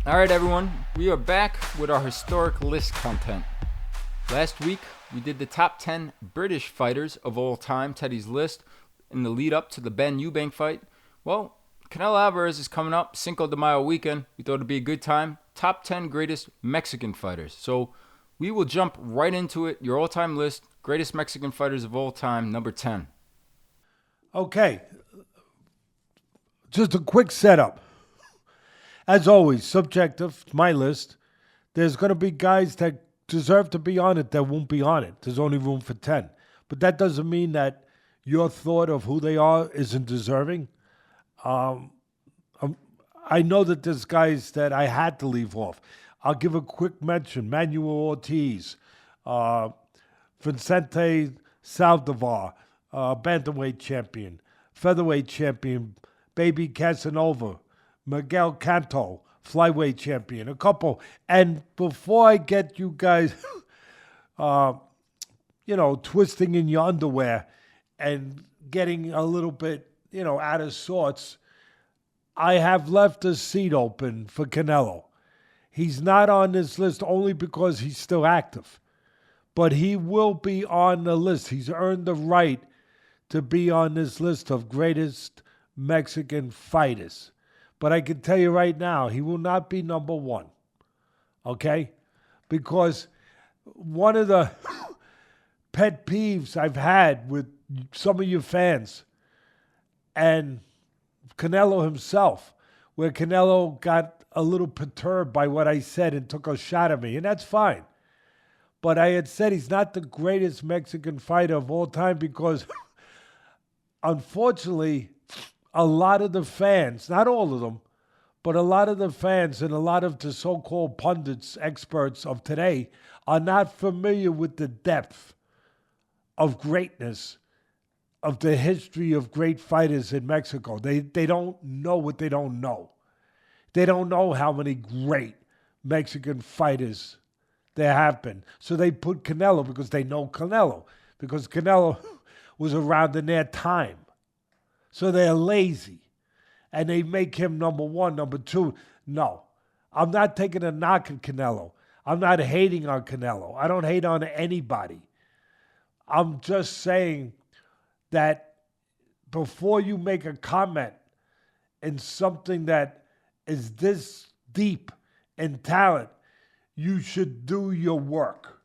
Alright everyone, we are back with our historic list content. Last week, we did the top 10 British fighters of all time, Teddy's list, in the lead up to the Ben Eubank fight. Well, Canelo Alvarez is coming up, Cinco de Mayo weekend. We thought it'd be a good time. Top 10 greatest Mexican fighters. So we will jump right into it. Your all-time list, greatest Mexican fighters of all time, number 10. Okay, just a quick setup. As always, subjective, my list. There's going to be guys that deserve to be on it that won't be on it. There's only room for 10. But that doesn't mean that your thought of who they are isn't deserving. I know that there's guys that I had to leave off. I'll give a quick mention. Manuel Ortiz, Vicente Saldivar, bantamweight champion, featherweight champion, Baby Casanova, Miguel Canto, flyweight champion, a couple. And before I get you guys, twisting in your underwear and getting a little bit, out of sorts, I have left a seat open for Canelo. He's not on this list only because he's still active, but he will be on the list. He's earned the right to be on this list of greatest Mexican fighters. But I can tell you right now, he will not be number one, okay? Because one of the pet peeves I've had with some of your fans and Canelo himself, where Canelo got a little perturbed by what I said and took a shot at me, and that's fine. But I had said he's not the greatest Mexican fighter of all time because, unfortunately, a lot of the fans, not all of them, but a lot of the fans and a lot of the so-called pundits, experts of today, are not familiar with the depth of greatness of the history of great fighters in Mexico. They don't know what they don't know. They don't know how many great Mexican fighters there have been. So they put Canelo because they know Canelo, because Canelo was around in their time. So they're lazy, and they make him number one, number two. No, I'm not taking a knock at Canelo. I'm not hating on Canelo. I don't hate on anybody. I'm just saying that before you make a comment in something that is this deep in talent, you should do your work,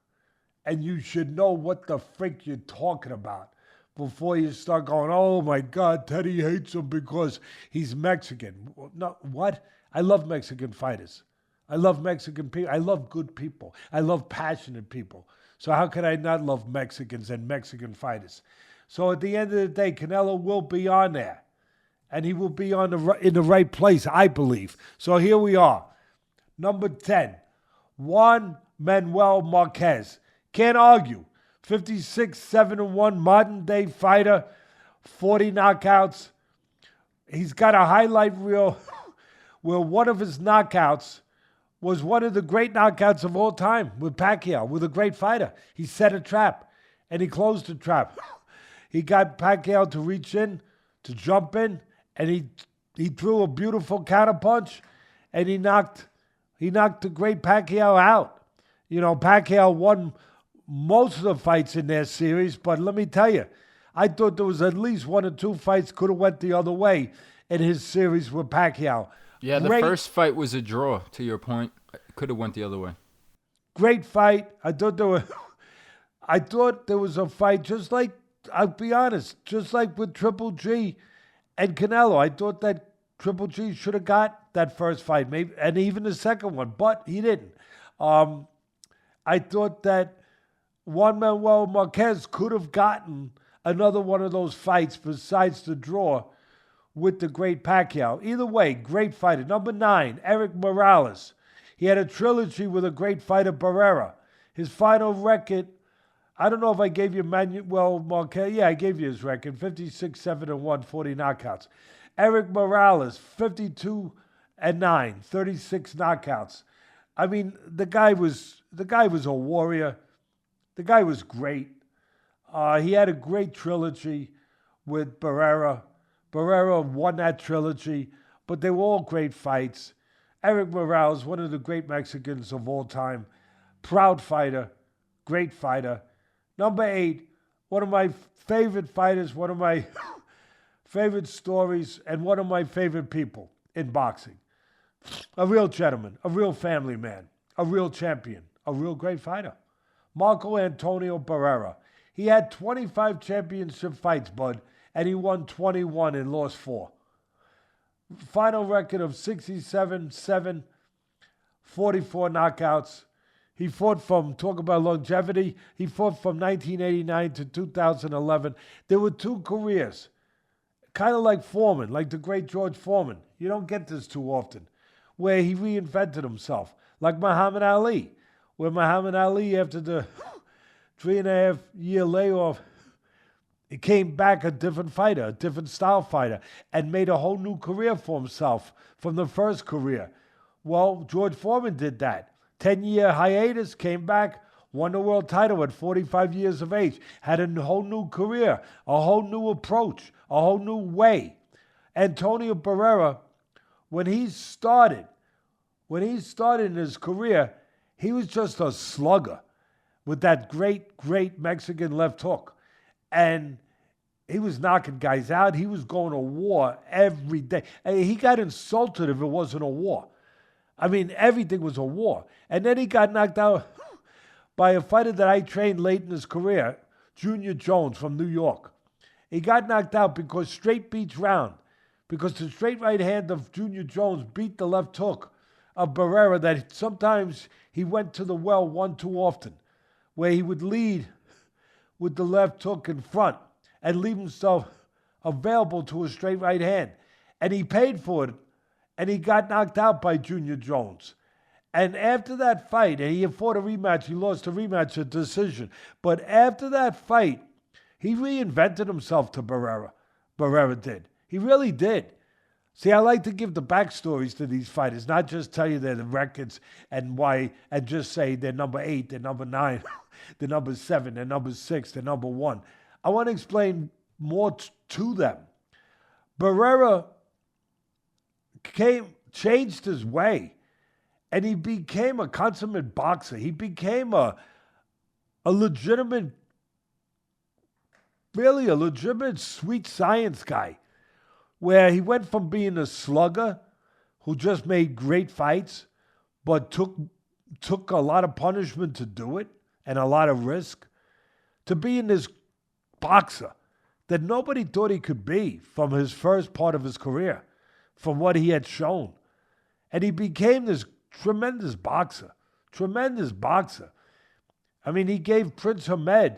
and you should know what the frick you're talking about before you start going, oh my God, Teddy hates him because he's Mexican. No, what? I love Mexican fighters. I love Mexican people. I love good people. I love passionate people. So how can I not love Mexicans and Mexican fighters? So at the end of the day, Canelo will be on there. And he will be in the right place, I believe. So here we are. Number 10, Juan Manuel Marquez. Can't argue. 56, 7-1, modern-day fighter, 40 knockouts. He's got a highlight reel where one of his knockouts was one of the great knockouts of all time with Pacquiao, with a great fighter. He set a trap, and he closed the trap. He got Pacquiao to reach in, to jump in, and he threw a beautiful counterpunch, and he knocked the great Pacquiao out. Pacquiao won most of the fights in their series, but let me tell you, I thought there was at least one or two fights could have went the other way in his series with Pacquiao. Yeah, the first fight was a draw, to your point. Could have went the other way. Great fight. I thought there was a fight just like, I'll be honest, just like with Triple G and Canelo. I thought that Triple G should have got that first fight, maybe, and even the second one, but he didn't. I thought that Juan Manuel Marquez could have gotten another one of those fights besides the draw with the great Pacquiao. Either way, great fighter. Number 9, Erik Morales. He had a trilogy with a great fighter, Barrera. His final record, I don't know if I gave you Manuel Marquez. Yeah, I gave you his record, 56, 7-1, 40 knockouts. Erik Morales, 52 and 9, 36 knockouts. I mean, the guy was a warrior. The guy was great. He had a great trilogy with Barrera. Barrera won that trilogy, but they were all great fights. Eric Morales, one of the great Mexicans of all time. Proud fighter, great fighter. Number 8, one of my favorite fighters, one of my favorite stories, and one of my favorite people in boxing. A real gentleman, a real family man, a real champion, a real great fighter. Marco Antonio Barrera. He had 25 championship fights, bud, and he won 21 and lost 4. Final record of 67-7, 44 knockouts. He fought talk about longevity, he fought from 1989 to 2011. There were 2 careers, kind of like Foreman, like the great George Foreman. You don't get this too often, where he reinvented himself, like Muhammad Ali, where Muhammad Ali, after the 3.5-year layoff, he came back a different fighter, a different style fighter, and made a whole new career for himself from the first career. Well, George Foreman did that. 10-year hiatus, came back, won the world title at 45 years of age, had a whole new career, a whole new approach, a whole new way. Antonio Barrera, when he started in his career, he was just a slugger with that great, great Mexican left hook. And he was knocking guys out. He was going to war every day. And he got insulted if it wasn't a war. I mean, everything was a war. And then he got knocked out by a fighter that I trained late in his career, Junior Jones from New York. He got knocked out because straight beats round, because the straight right hand of Junior Jones beat the left hook of Barrera, that sometimes he went to the well one too often, where he would lead with the left hook in front and leave himself available to a straight right hand. And he paid for it, and he got knocked out by Junior Jones. And after that fight, and he fought a rematch, he lost a rematch, a decision. But after that fight, he reinvented himself to Barrera. Barrera did. He really did. See, I like to give the backstories to these fighters, not just tell you their records and why, and just say they're number 8, they're number 9, they're number 7, they're number 6, they're number 1. I want to explain more to them. Barrera changed his way, and he became a consummate boxer. He became a legitimate, really a legitimate sweet science guy, where he went from being a slugger who just made great fights, but took a lot of punishment to do it and a lot of risk, to being this boxer that nobody thought he could be from his first part of his career, from what he had shown. And he became this tremendous boxer. I mean, he gave Prince Hamed,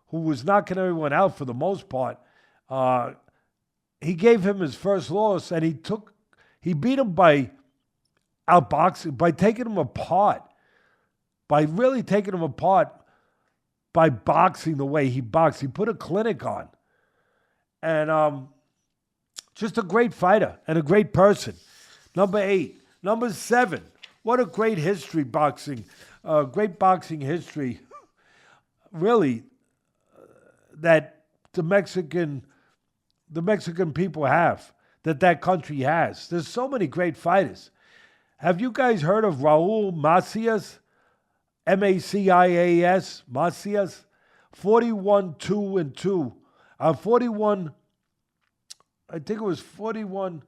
who was knocking everyone out for the most part, he gave him his first loss, and he beat him by outboxing, by taking him apart, by really taking him apart by boxing the way he boxed. He put a clinic on. And just a great fighter and a great person. Number 8. Number 7. What a great history boxing. Great boxing history. Really, that the Mexican people have, that country has. There's so many great fighters. Have you guys heard of Raul Masias? Macias, Masias? 41-2-2. 41, I think it was 41-2,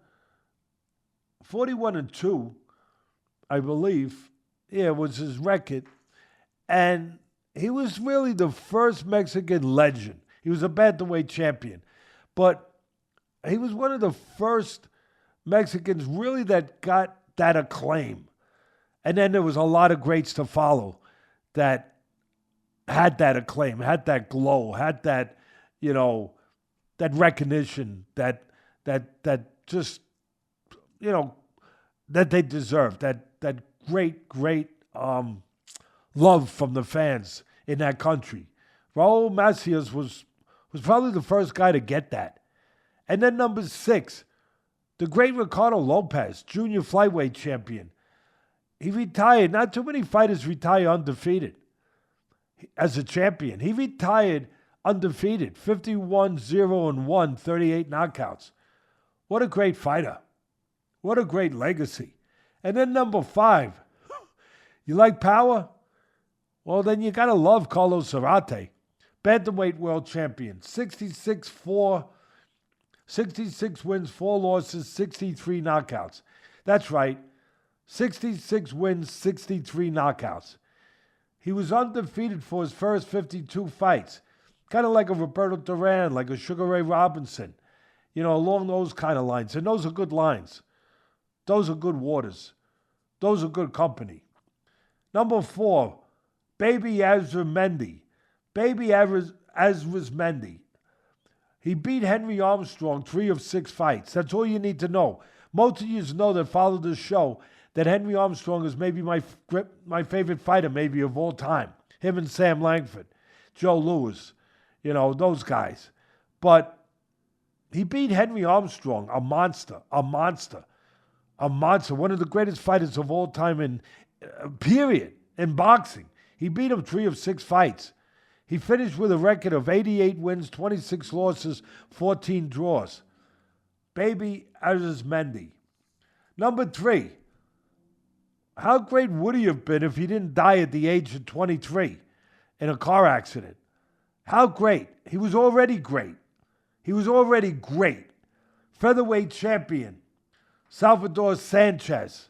I believe. Yeah, it was his record. And he was really the first Mexican legend. He was a bantamweight champion. But he was one of the first Mexicans really that got that acclaim. And then there was a lot of greats to follow that had that acclaim, had that glow, had that, that recognition that just, that they deserved, that great love from the fans in that country. Raul Masias was probably the first guy to get that. And then number 6, the great Ricardo Lopez, junior flyweight champion. He retired. Not too many fighters retire undefeated as a champion. He retired undefeated, 51-0-1, 38 knockouts. What a great fighter. What a great legacy. And then number 5, you like power? Well, then you got to love Carlos Zarate, bantamweight world champion, 66 wins, 4 losses, 63 knockouts. That's right, 66 wins, 63 knockouts. He was undefeated for his first 52 fights, kind of like a Roberto Duran, like a Sugar Ray Robinson, along those kind of lines. And those are good lines. Those are good waters. Those are good company. Number 4, Baby Arizmendi. Arizmendi. He beat Henry Armstrong 3 of 6 fights. That's all you need to know. Most of you know that follow this show that Henry Armstrong is maybe my favorite fighter maybe of all time. Him and Sam Langford, Joe Louis, those guys. But he beat Henry Armstrong, a monster, one of the greatest fighters of all time in boxing. He beat him 3 of 6 fights. He finished with a record of 88 wins, 26 losses, 14 draws. Baby Arizmendi. Number 3, how great would he have been if he didn't die at the age of 23 in a car accident? How great. He was already great. Featherweight champion, Salvador Sanchez.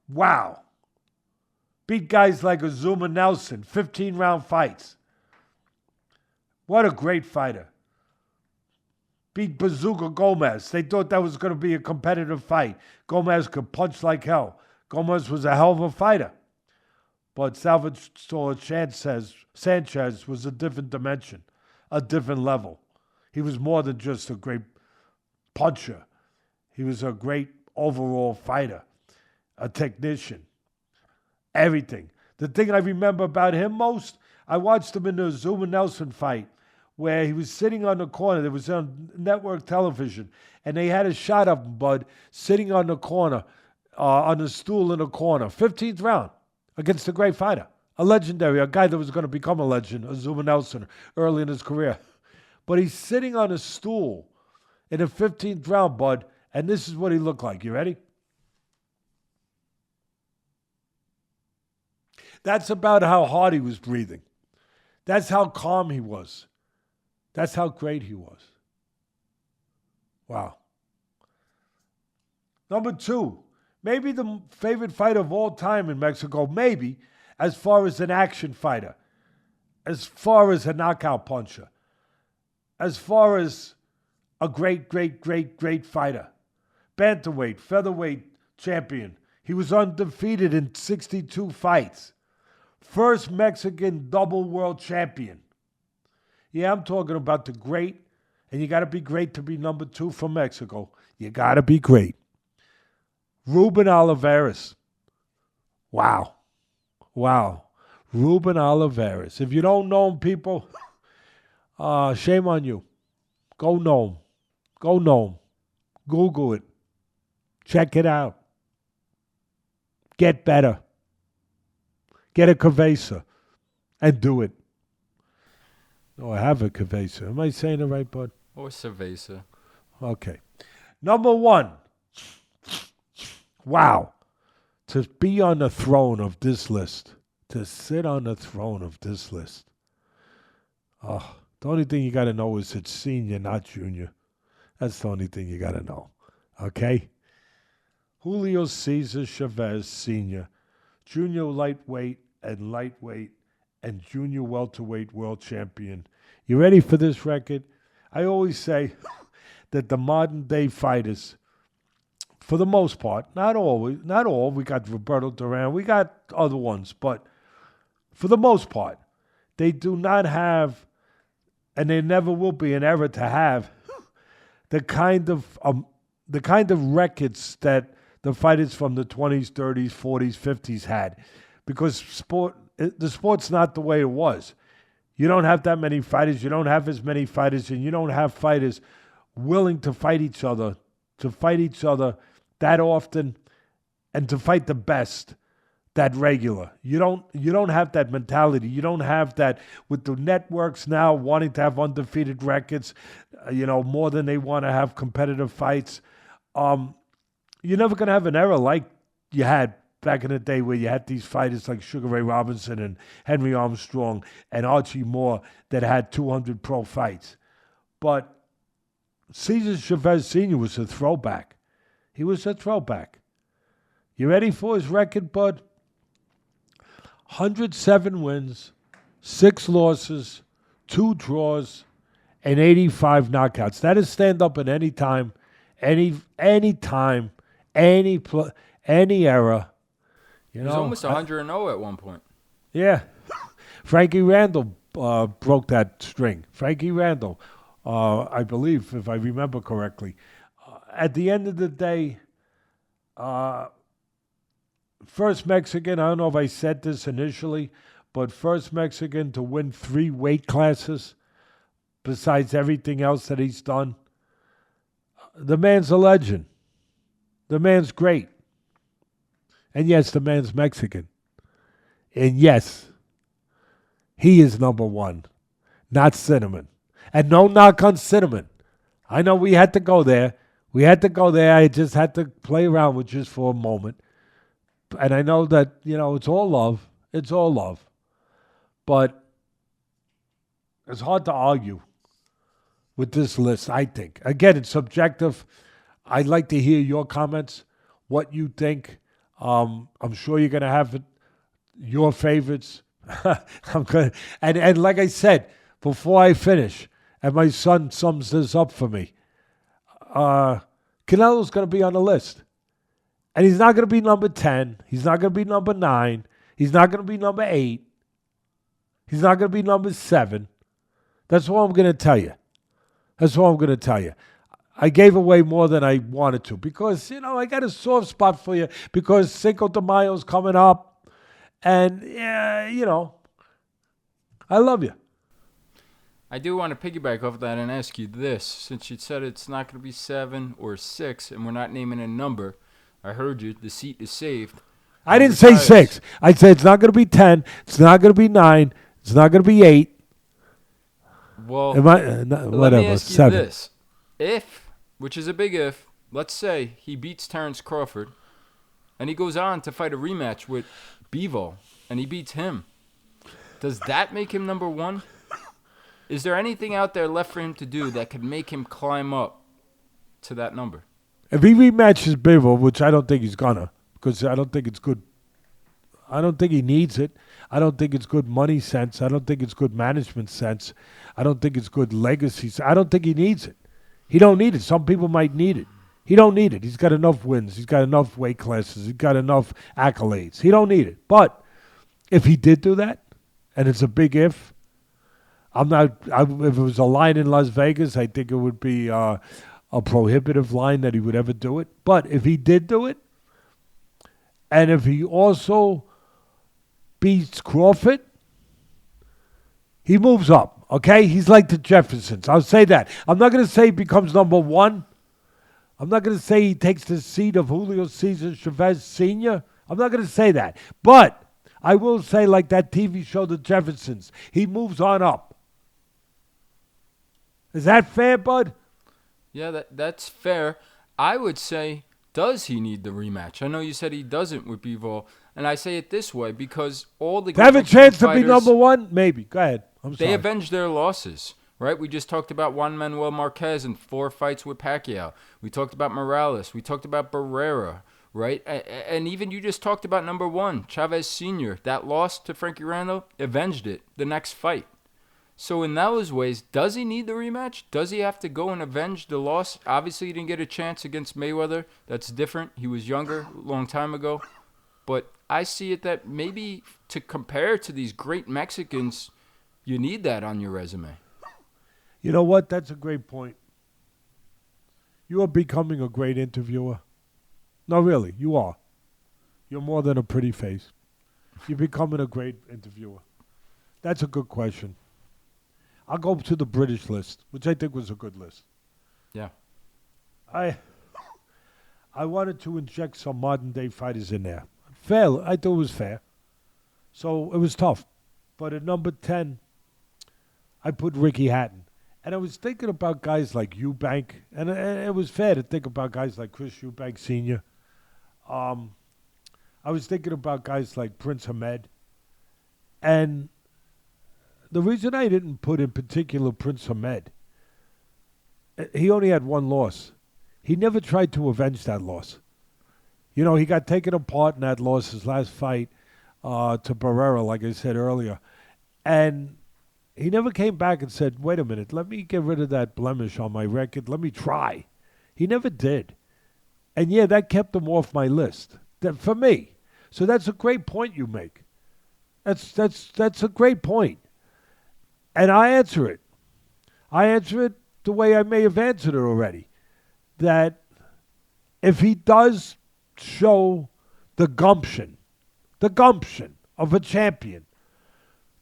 Wow. Beat guys like Azuma Nelson, 15-round fights. What a great fighter. Beat Bazooka Gomez. They thought that was going to be a competitive fight. Gomez could punch like hell. Gomez was a hell of a fighter. But Salvador Sanchez was a different dimension, a different level. He was more than just a great puncher. He was a great overall fighter, a technician, everything. The thing I remember about him most, I watched him in the Azuma Nelson fight where he was sitting on the corner. It was on network television, and they had a shot of him, Bud, sitting on the corner, on the stool in the corner, 15th round against a great fighter, a legendary, a guy that was going to become a legend, Azuma Nelson, early in his career. But he's sitting on a stool in the 15th round, Bud, and this is what he looked like. You ready? That's about how hard he was breathing. That's how calm he was. That's how great he was. Wow. Number 2, maybe the favorite fighter of all time in Mexico, maybe, as far as an action fighter, as far as a knockout puncher, as far as a great fighter. Bantamweight, featherweight champion. He was undefeated in 62 fights. First Mexican double world champion. Yeah, I'm talking about the great, and you got to be great to be number 2 from Mexico. You got to be great. Ruben Olivares. Wow. Ruben Olivares. If you don't know him, people, shame on you. Go know him. Google it. Check it out. Get better. Get a Chavez and do it. No, I have a Chavez. Am I saying it right, bud? Or cerveza. Okay. Number 1. Wow. To be on the throne of this list. To sit on the throne of this list. Oh, the only thing you got to know is it's senior, not junior. That's the only thing you got to know. Okay? Julio César Chávez Sr., junior lightweight and junior welterweight world champion. You ready for this record? I always say that the modern day fighters, for the most part, not all, we got Roberto Duran, we got other ones, but for the most part, they do not have, and they never will be an era to have, the kind of records that the fighters from the 20s, 30s, 40s, 50s had, because the sport's not the way it was. You don't have that many fighters, you don't have as many fighters, and you don't have fighters willing to fight each other that often, and to fight the best that regular. You don't have that mentality. You don't have that with the networks now wanting to have undefeated records, more than they want to have competitive fights. You're never going to have an era like you had back in the day where you had these fighters like Sugar Ray Robinson and Henry Armstrong and Archie Moore that had 200 pro fights. But Cesar Chavez Sr. was a throwback. He was a throwback. You ready for his record, bud? 107 wins, 6 losses, 2 draws, and 85 knockouts. That is stand up at any time, any time, any era. You know, he was almost 100-0 at one point. Yeah. Frankie Randall broke that string. Frankie Randall, I believe, if I remember correctly. At the end of the day, first Mexican, I don't know if I said this initially, but first Mexican to win 3 weight classes besides everything else that he's done. The man's a legend. The man's great. And yes, the man's Mexican. And yes, he is number 1, not Cinnamon. And no knock on Cinnamon. I know we had to go there. I just had to play around with just for a moment. And I know that, it's all love. It's all love. But it's hard to argue with this list, I think. Again, it's subjective. I'd like to hear your comments, what you think. I'm sure you're going to have your favorites. I'm good. And like I said, before I finish, and my son sums this up for me, Canelo's going to be on the list. And he's not going to be number 10. He's not going to be number 9. He's not going to be number 8. He's not going to be number 7. That's what I'm going to tell you. I gave away more than I wanted to because, I got a soft spot for you because Cinco de Mayo's coming up. And, I love you. I do want to piggyback off that and ask you this. Since you said it's not going to be 7 or 6 and we're not naming a number, I heard you. The seat is saved. I didn't say 6. I said it's not going to be 10. It's not going to be 9. It's not going to be 8. Well, whatever, let me ask 7. You this. If, which is a big if, let's say he beats Terrence Crawford and he goes on to fight a rematch with Bivol and he beats him, does that make him number 1? Is there anything out there left for him to do that could make him climb up to that number? If he rematches Bivol, which I don't think he's gonna, because I don't think it's good. I don't think he needs it. I don't think it's good money sense. I don't think it's good management sense. I don't think it's good legacy. I don't think he needs it. He don't need it. Some people might need it. He don't need it. He's got enough wins. He's got enough weight classes. He's got enough accolades. He don't need it. But if he did do that, and it's a big if, if it was a line in Las Vegas, I think it would be a prohibitive line that he would ever do it. But if he did do it, and if he also beats Crawford, he moves up, okay? He's like the Jeffersons. I'll say that. I'm not going to say he becomes number 1. I'm not going to say he takes the seat of Julio César Chávez Sr. I'm not going to say that. But I will say, like that TV show, The Jeffersons, he moves on up. Is that fair, bud? Yeah, that's fair. I would say, does he need the rematch? I know you said he doesn't with Bivol, and I say it this way because all the to have a chance to be number 1, maybe. Go ahead. I'm sorry. They avenged their losses, right? We just talked about Juan Manuel Marquez and 4 fights with Pacquiao. We talked about Morales. We talked about Barrera, right? And even you just talked about number 1, Chavez Sr. That loss to Frankie Randall avenged it the next fight. So in those ways, does he need the rematch? Does he have to go and avenge the loss? Obviously, he didn't get a chance against Mayweather. That's different. He was younger a long time ago. But I see it that maybe to compare to these great Mexicans, you need that on your resume. You know what? That's a great point. You are becoming a great interviewer. No, really, you are. You're more than a pretty face. You're becoming a great interviewer. That's a good question. I'll go to the British list, which I think was a good list. Yeah. I wanted to inject some modern-day fighters in there. Fair. I thought it was fair. So it was tough. But at number 10, I put Ricky Hatton. And I was thinking about guys like Eubank. And it was fair to think about guys like Chris Eubank Sr. I was thinking about guys like Prince Ahmed. And the reason I didn't put in particular Prince Ahmed, he only had one loss. He never tried to avenge that loss. You know, he got taken apart in that loss, his last fight to Barrera, like I said earlier. And he never came back and said, wait a minute, let me get rid of that blemish on my record. Let me try. He never did. And yeah, that kept him off my list. That, for me. So that's a great point you make. That's a great point. And I answer it. I answer it the way I may have answered it already. That if he does show the gumption of a champion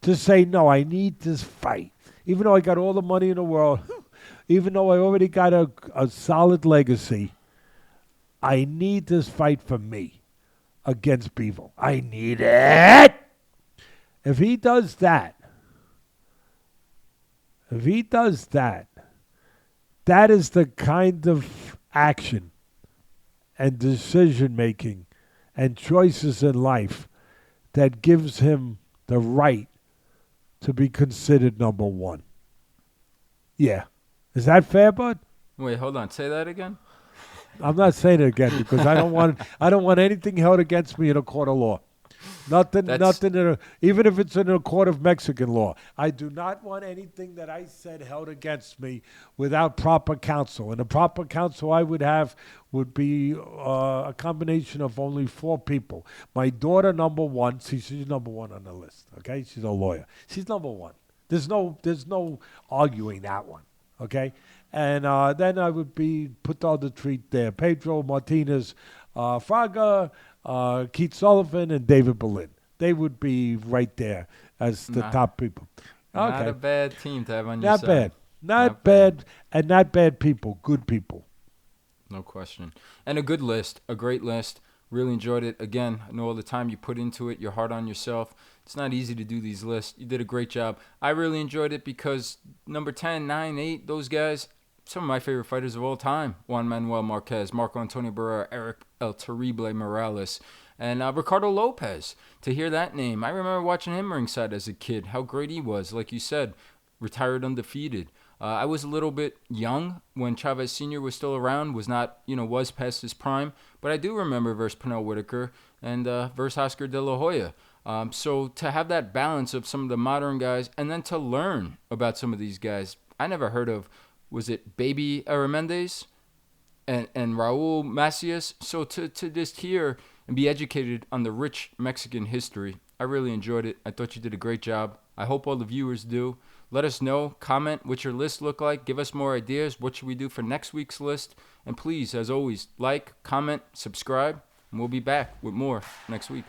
to say, no, I need this fight, even though I got all the money in the world, even though I already got a solid legacy, I need this fight for me against Bivol. I need it. If he does that, that is the kind of action and decision-making and choices in life that gives him the right to be considered number one. Yeah. Is that fair, bud? Wait, hold on. Say that again? I'm not saying it again because I don't want anything held against me in a court of law. Nothing, even if it's in a court of Mexican law. I do not want anything that I said held against me without proper counsel. And the proper counsel I would have would be a combination of only 4 people. My daughter, number 1. See, she's number 1 on the list, okay? She's a lawyer. She's number 1. There's no arguing that one, okay? And then I would put on the treat there. Pedro Martinez, Fraga, Keith Sullivan, and David Berlin. They would be right there as the top people. Okay. Not a bad team to have on your side. Bad. Not bad. And not bad people. Good people. No question. And a good list. A great list. Really enjoyed it. Again, I know all the time you put into it. You're hard on yourself. It's not easy to do these lists. You did a great job. I really enjoyed it because number 10, 9, 8, those guys, some of my favorite fighters of all time. Juan Manuel Marquez, Marco Antonio Barrera, Eric El Terrible Morales, and Ricardo Lopez. To hear that name, I remember watching him ringside as a kid, how great he was. Like you said, retired undefeated. I was a little bit young when Chavez Sr. was still around, was past his prime, but I do remember versus Pernell Whitaker and versus Oscar De La Hoya. So to have that balance of some of the modern guys and then to learn about some of these guys, I never heard of, was it Baby Arizmendi and Raul Masias? So to just hear and be educated on the rich Mexican history, I really enjoyed it. I thought you did a great job. I hope all the viewers do. Let us know, comment what your list look like. Give us more ideas. What should we do for next week's list? And please, as always, like, comment, subscribe, and we'll be back with more next week.